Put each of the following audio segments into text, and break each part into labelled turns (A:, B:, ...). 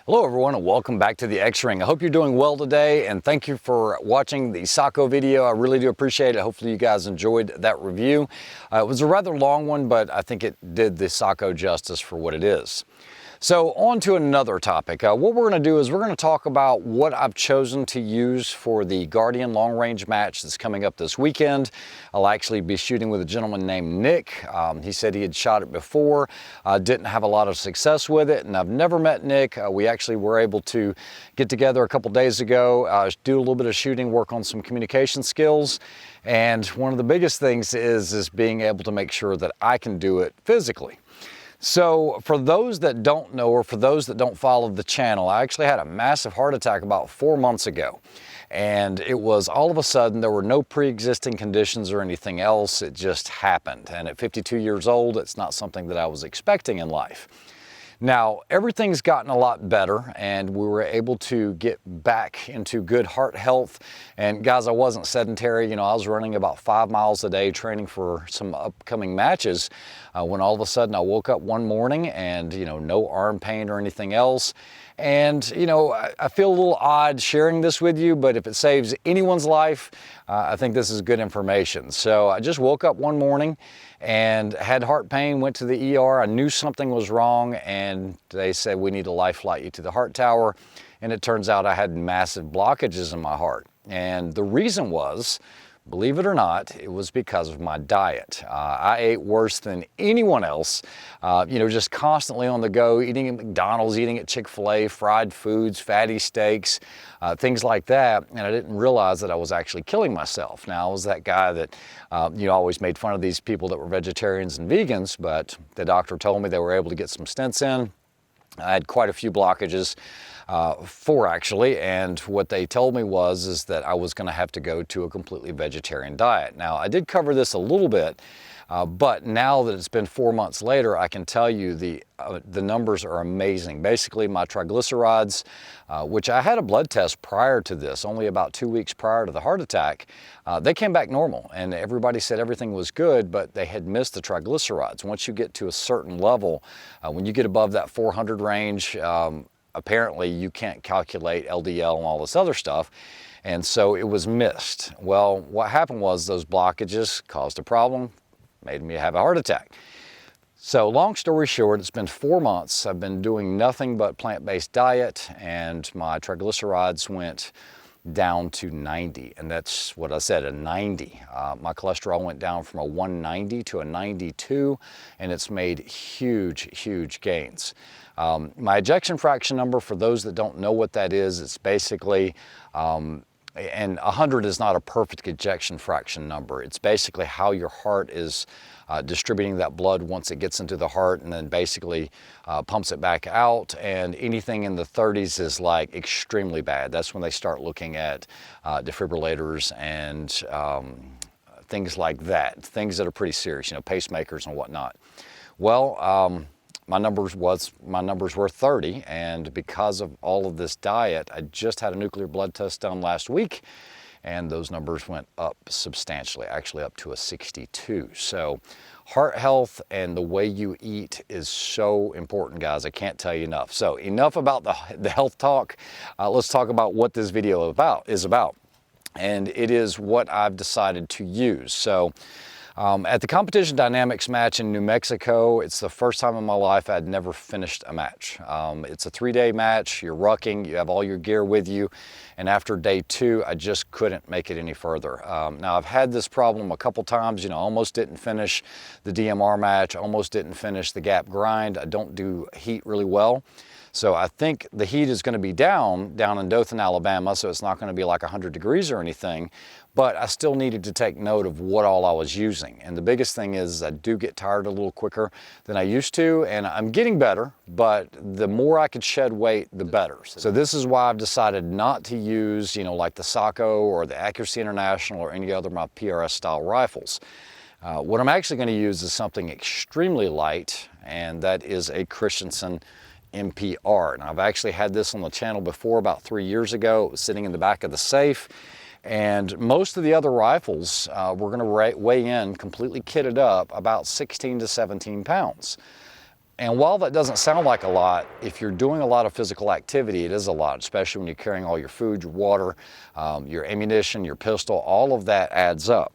A: Hello everyone and welcome back to the X-Ring. I hope you're doing well today and thank you for watching the Socko video. I really do appreciate it. Hopefully you guys enjoyed that review. It was a rather long one, but I think it did the Socko justice for what it is. So on to another topic. What we're going to do is we're going to talk about what I've chosen to use for the Guardian long range match that's coming up this weekend. I'll actually be shooting with a gentleman named Nick. He said he had shot it before, didn't have a lot of success with it, and I've never met Nick. We actually were able to get together a couple days ago, do a little bit of shooting, work on some communication skills. And one of the biggest things is being able to make sure that I can do it physically. So for those that don't know, or for those that don't follow the channel, I actually had a massive heart attack about 4 months ago. And it was all of a sudden, there were no pre-existing conditions or anything else. It just happened. And at 52 years old, it's not something that I was expecting in life. Now, everything's gotten a lot better and we were able to get back into good heart health. And guys, I wasn't sedentary. I was running about 5 miles a day training for some upcoming matches when all of a sudden I woke up one morning and, no arm pain or anything else. And, I feel a little odd sharing this with you, but if it saves anyone's life, I think this is good information. So I just woke up one morning and had heart pain, went to the ER. I knew something was wrong and they said, we need to life flight you to the heart tower. And it turns out I had massive blockages in my heart. And the reason was, believe it or not, it was because of my diet. I ate worse than anyone else, just constantly on the go, eating at McDonald's, eating at Chick-fil-A, fried foods, fatty steaks, things like that. And I didn't realize that I was actually killing myself. Now, I was that guy that, always made fun of these people that were vegetarians and vegans, but the doctor told me they were able to get some stents in. I had quite a few blockages, 4 actually, and what they told me is that I was going to have to go to a completely vegetarian diet. Now, I did cover this a little bit, but now that it's been 4 months later, I can tell you the numbers are amazing. Basically, my triglycerides, which I had a blood test prior to this, only about 2 weeks prior to the heart attack, they came back normal, and everybody said everything was good, but they had missed the triglycerides. Once you get to a certain level, when you get above that 400 range, apparently you can't calculate LDL and all this other stuff, and so it was missed. Well, what happened was those blockages caused a problem, made me have a heart attack. So long story short, it's been 4 months. I've been doing nothing but plant-based diet, and my triglycerides went down to 90, and that's what I said, a 90. My cholesterol went down from a 190 to a 92, and it's made huge gains. My ejection fraction number, for those that don't know what that is, it's basically, and 100 is not a perfect ejection fraction number. It's basically how your heart is distributing that blood once it gets into the heart, and then basically pumps it back out. And anything in the 30s is like extremely bad. That's when they start looking at defibrillators and things like that, things that are pretty serious, pacemakers and whatnot. Well, my numbers were 30, and because of all of this diet, I just had a nuclear blood test done last week, and those numbers went up substantially, actually up to a 62. So heart health and the way you eat is so important, guys. I can't tell you enough. So enough about the health talk. Let's talk about what this video is about. And it is what I've decided to use. So at the Competition Dynamics match in New Mexico, it's the first time in my life I'd never finished a match. It's a 3-day match, you're rucking, you have all your gear with you, and after day 2, I just couldn't make it any further. Now, I've had this problem a couple times, almost didn't finish the DMR match, almost didn't finish the gap grind. I don't do heat really well. So I think the heat is going to be down in Dothan, Alabama, so it's not going to be like 100 degrees or anything, but I still needed to take note of what all I was using. And the biggest thing is I do get tired a little quicker than I used to, and I'm getting better, but the more I could shed weight, the better. So this is why I've decided not to use, like the Socko or the Accuracy International or any other of my PRS style rifles. What I'm actually going to use is something extremely light, and that is a Christensen MPR. And I've actually had this on the channel before about 3 years ago. It was sitting in the back of the safe. And most of the other rifles were going to weigh in completely kitted up about 16 to 17 pounds. And while that doesn't sound like a lot, if you're doing a lot of physical activity, it is a lot, especially when you're carrying all your food, your water, your ammunition, your pistol, all of that adds up.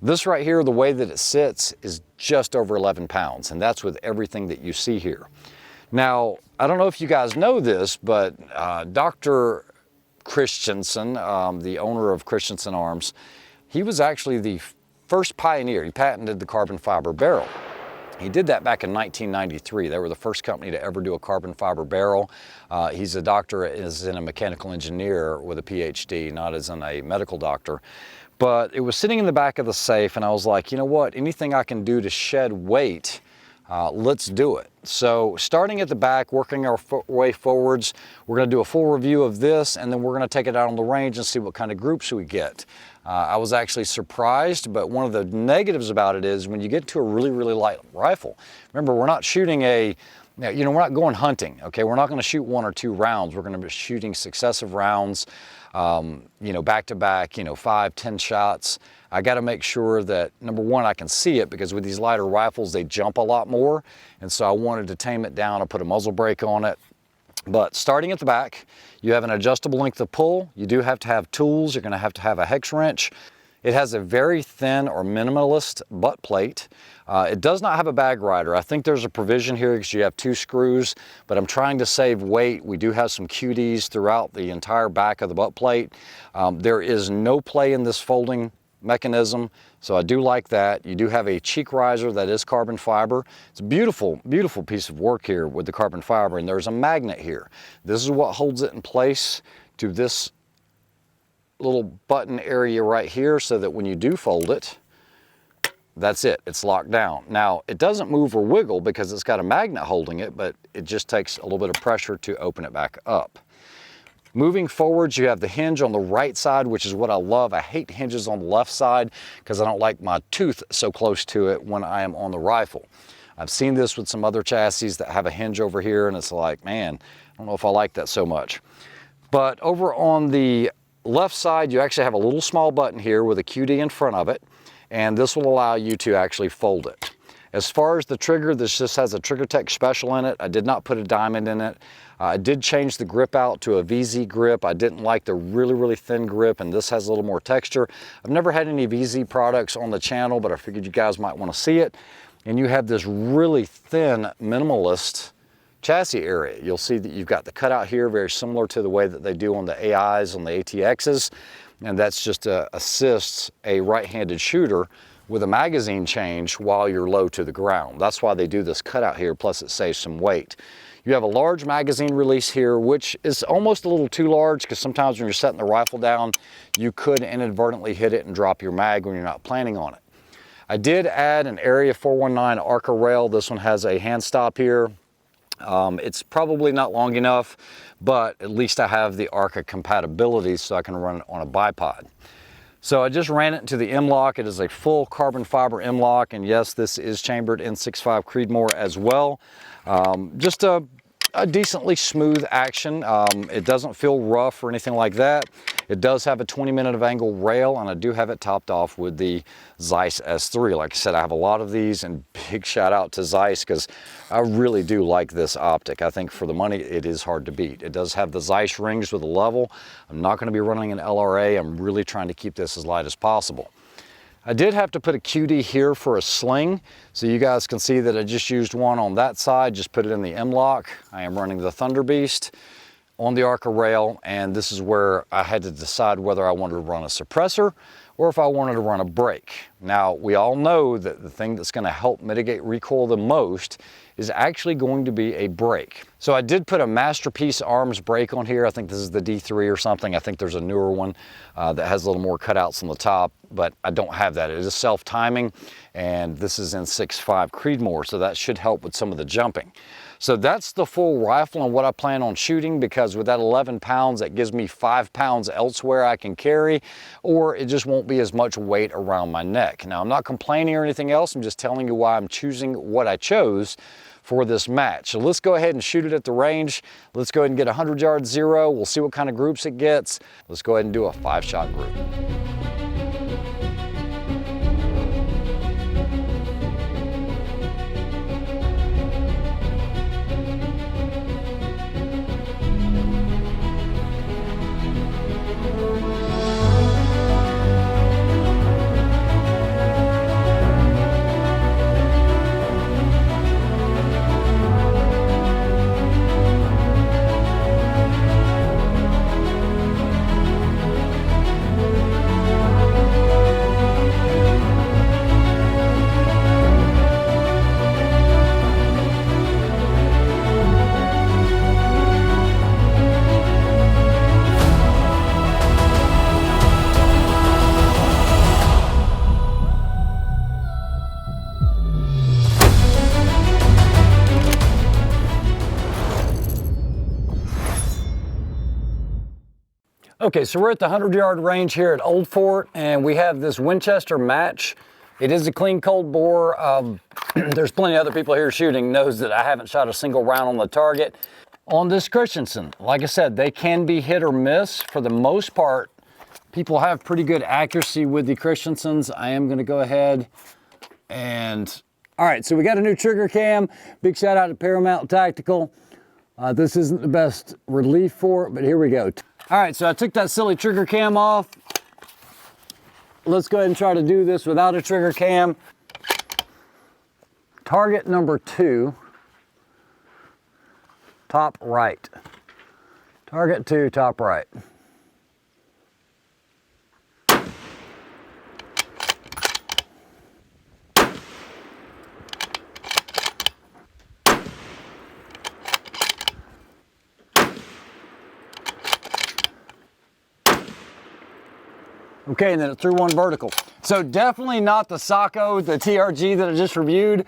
A: This right here, the way that it sits, is just over 11 pounds, and that's with everything that you see here. Now, I don't know if you guys know this, but Dr. Christensen, the owner of Christensen Arms, he was actually the first pioneer. He patented the carbon fiber barrel. He did that back in 1993. They were the first company to ever do a carbon fiber barrel. He's a doctor, is in a mechanical engineer with a PhD, not as in a medical doctor. But it was sitting in the back of the safe, and I was like, you know what, anything I can do to shed weight, let's do it. So starting at the back, working our way forwards, we're gonna do a full review of this, and then we're gonna take it out on the range and see what kind of groups we get. I was actually surprised, but one of the negatives about it is when you get to a really, really light rifle, remember, we're not shooting we're not going hunting, okay? We're not gonna shoot 1 or 2 rounds. We're gonna be shooting successive rounds, back to back, 5, 10 shots. I gotta make sure that, number one, I can see it, because with these lighter rifles, they jump a lot more. And so I wanted to tame it down. I put a muzzle brake on it. But starting at the back, you have an adjustable length of pull. You do have to have tools. You're gonna have to have a hex wrench. It has a very thin or minimalist butt plate. It does not have a bag rider. I think there's a provision here because you have 2 screws, but I'm trying to save weight. We do have some QDs throughout the entire back of the butt plate. There is no play in this folding mechanism, so I do like that. You do have a cheek riser that is carbon fiber. It's a beautiful, beautiful piece of work here with the carbon fiber, and there's a magnet here. This is what holds it in place to this little button area right here, so that when you do fold it, that's it, it's locked down. Now, it doesn't move or wiggle because it's got a magnet holding it, but it just takes a little bit of pressure to open it back up. Moving forwards, you have the hinge on the right side, which is what I love. I hate hinges on the left side because I don't like my tooth so close to it when I am on the rifle. I've seen this with some other chassis that have a hinge over here, and it's like, man, I don't know if I like that so much. But over on the left side, you actually have a little small button here with a QD in front of it, and this will allow you to actually fold it. As far as the trigger, this just has a Trigger Tech Special in it. I did not put a diamond in it. I did change the grip out to a VZ grip. I didn't like the really, really thin grip, and this has a little more texture. I've never had any VZ products on the channel, but I figured you guys might want to see it. And you have this really thin, minimalist chassis area. You'll see that you've got the cutout here, very similar to the way that they do on the AIs, on the ATXs, and that's just assists a right-handed shooter with a magazine change while you're low to the ground. That's why they do this cutout here, plus it saves some weight. You have a large magazine release here, which is almost a little too large, because sometimes when you're setting the rifle down, you could inadvertently hit it and drop your mag when you're not planning on it. I did add an Area 419 ARCA rail. This one has a hand stop here. It's probably not long enough, but at least I have the ARCA compatibility so I can run it on a bipod. So I just ran it into the M-LOK. It is a full carbon fiber M-LOK, and yes, this is chambered in 6.5 Creedmoor as well. Just a decently smooth action. It doesn't feel rough or anything like that. It does have a 20-minute of angle rail, and I do have it topped off with the Zeiss S3. Like I said, I have a lot of these, and big shout out to Zeiss, because I really do like this optic. I think for the money, it is hard to beat. It does have the Zeiss rings with a level. I'm not going to be running an LRA. I'm really trying to keep this as light as possible. I did have to put a QD here for a sling, so you guys can see that I just used one on that side, just put it in the M-LOK. I am running the Thunder Beast on the ARCA rail, and this is where I had to decide whether I wanted to run a suppressor or if I wanted to run a brake. Now, we all know that the thing that's going to help mitigate recoil the most is actually going to be a brake. So I did put a Masterpiece Arms brake on here. I think this is the D3 or something. I think there's a newer one that has a little more cutouts on the top, but I don't have that. It is self-timing, and this is in 6.5 Creedmoor, so that should help with some of the jumping. So that's the full rifle and what I plan on shooting, because with that 11 pounds, that gives me 5 pounds elsewhere I can carry, or it just won't be as much weight around my neck. Now, I'm not complaining or anything else. I'm just telling you why I'm choosing what I chose for this match. So let's go ahead and shoot it at the range. Let's go ahead and get 100 yard zero. We'll see what kind of groups it gets. Let's go ahead and do a 5-shot group. Okay, so we're at the 100-yard range here at Old Fort, and we have this Winchester match. It is a clean cold bore. There's plenty of other people here shooting, knows that I haven't shot a single round on the target. On this Christensen, like I said, they can be hit or miss. For the most part, people have pretty good accuracy with the Christensens. I am gonna go ahead and, all right, so we got a new trigger cam. Big shout out to Paramount Tactical. This isn't the best relief for it, but here we go. All right, so I took that silly trigger cam off. Let's go ahead and try to do this without a trigger cam. Target number 2, top right. Target 2, top right. Okay, and then it threw one vertical. So definitely not the Socko, the TRG that I just reviewed.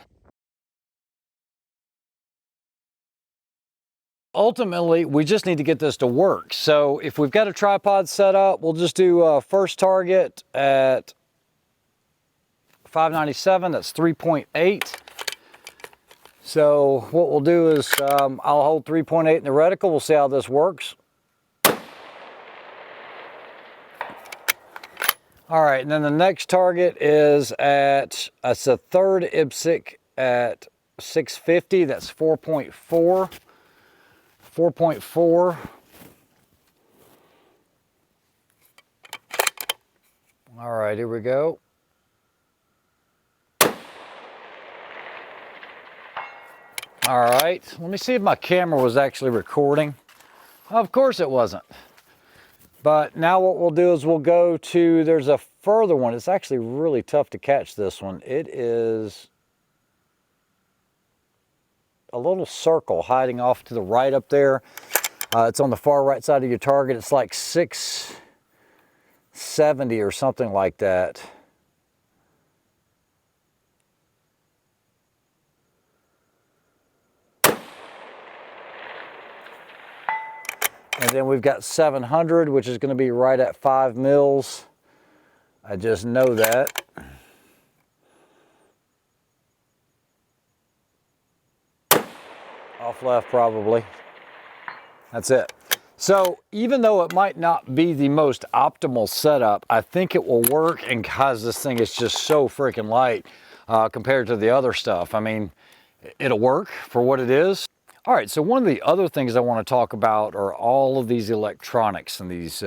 A: Ultimately, we just need to get this to work. So if we've got a tripod set up, we'll just do first target at 597, that's 3.8. So what we'll do is I'll hold 3.8 in the reticle. We'll see how this works. All right, and then the next target is at, it's a third IPSC at 650, that's 4.4. 4.4. All right, here we go. All right, let me see if my camera was actually recording. Of course it wasn't. But now what we'll do is we'll go to, there's a further one. It's actually really tough to catch this one. It is a little circle hiding off to the right up there. It's on the far right side of your target. It's like 670 or something like that. And then we've got 700, which is going to be right at 5 mils. I just know that. Off left probably. That's it. So even though it might not be the most optimal setup, I think it will work, and because this thing is just so freaking light compared to the other stuff. I mean, it'll work for what it is. All right, so one of the other things I want to talk about are all of these electronics and these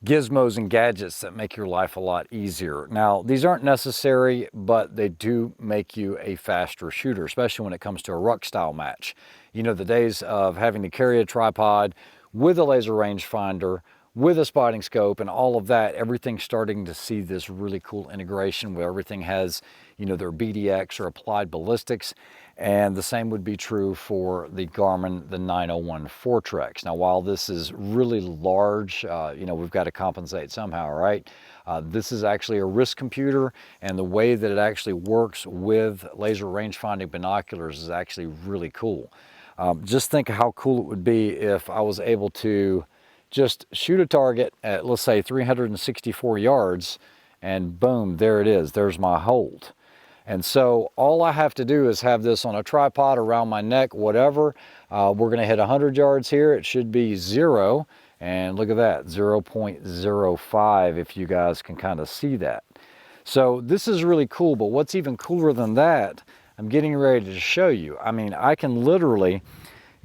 A: gizmos and gadgets that make your life a lot easier. Now, these aren't necessary, but they do make you a faster shooter, especially when it comes to a ruck style match. You know, the days of having to carry a tripod with a laser rangefinder, with a spotting scope and all of that, everything's starting to see this really cool integration where everything has, you know, their BDX or applied ballistics. And the same would be true for the Garmin, the 901 Fortrex. Now, while this is really large, you know, we've got to compensate somehow, right? This is actually a wrist computer, and the way that it actually works with laser range-finding binoculars is actually really cool. Just think how cool it would be if I was able to just shoot a target at, let's say, 364 yards, and boom, there it is. There's my hold. And so all I have to do is have this on a tripod around my neck, whatever. We're going to hit 100 yards here. It should be 0. And look at that, 0.05, if you guys can kind of see that. So this is really cool, but what's even cooler than that, I'm getting ready to show you. I mean, I can literally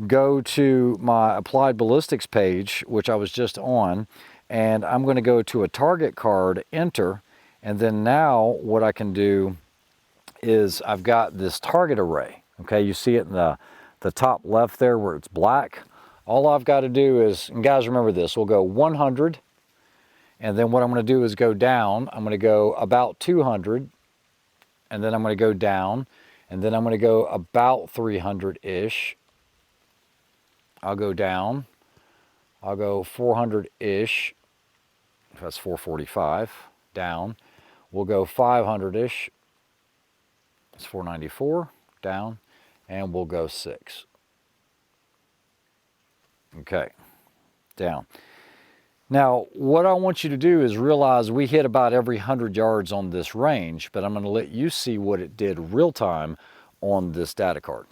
A: go to my applied ballistics page, which I was just on, and I'm going to go to a target card, enter, and then now what I can do is I've got this target array. Okay, you see it in the top left there where it's black. All I've got to do is, and guys remember this, we'll go 100, and then what I'm going to do is go down. I'm going to go about 200, and then I'm going to go down, and then I'm going to go about 300-ish. I'll go down. I'll go 400-ish. That's 445. Down. We'll go 500-ish. It's 494, down, and we'll go 6. Okay, down. Now, what I want you to do is realize we hit about every 100 yards on this range, but I'm going to let you see what it did real time on this data card.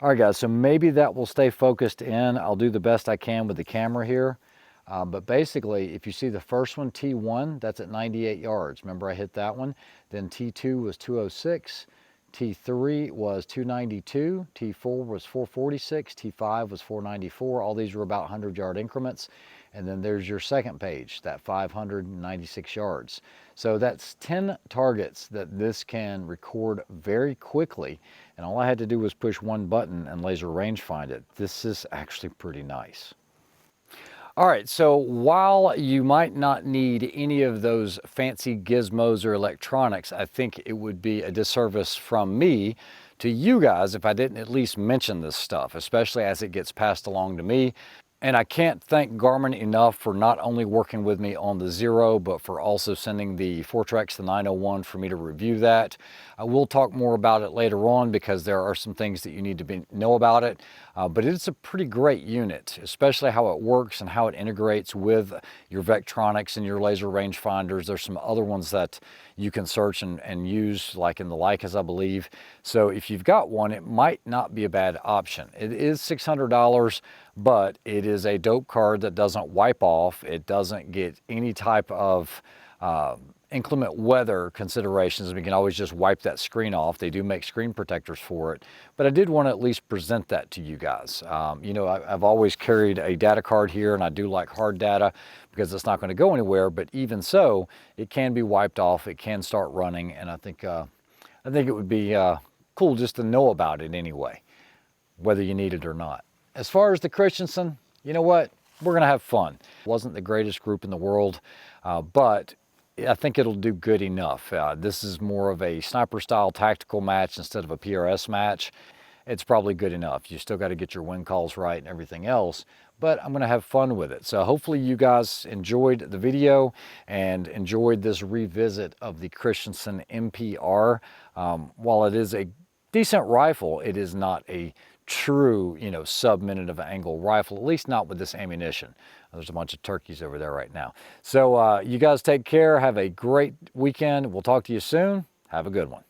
A: All right, guys, so maybe that will stay focused in. I'll do the best I can with the camera here. But basically, if you see the first one, T1, that's at 98 yards. Remember I hit that one? Then T2 was 206. T3 was 292, T4 was 446, T5 was 494. All these were about 100-yard increments. And then there's your second page, that 596 yards. So that's 10 targets that this can record very quickly. And all I had to do was push one button and laser range find it. This is actually pretty nice. All right, so while you might not need any of those fancy gizmos or electronics, I think it would be a disservice from me to you guys if I didn't at least mention this stuff, especially as it gets passed along to me. And I can't thank Garmin enough for not only working with me on the Zero, but for also sending the Fortrex, the 901, for me to review that. I will talk more about it later on because there are some things that you need to know about it. But it's a pretty great unit, especially how it works and how it integrates with your Vectronics and your laser rangefinders. There's some other ones that you can search and use, like in the Leicas, I believe. So if you've got one, it might not be a bad option. It is $600, but it is a dope card that doesn't wipe off. It doesn't get any type of inclement weather considerations. We can always just wipe that screen off. They do make screen protectors for it, but I did want to at least present that to you guys. You know, I've always carried a data card here, and I do like hard data because it's not going to go anywhere, but even so, it can be wiped off. It can start running, and I think it would be cool just to know about it anyway, whether you need it or not. As far as the Christensen, you know what? We're going to have fun. It wasn't the greatest group in the world, but I think it'll do good enough. This is more of a sniper style tactical match instead of a PRS match. It's probably good enough. You still got to get your wind calls right and everything else, but I'm going to have fun with it. So hopefully you guys enjoyed the video and enjoyed this revisit of the Christensen MPR. While it is a decent rifle, it is not a true, you know, sub-minute of angle rifle, at least not with this ammunition. There's a bunch of turkeys over there right now. So you guys take care. Have a great weekend. We'll talk to you soon. Have a good one.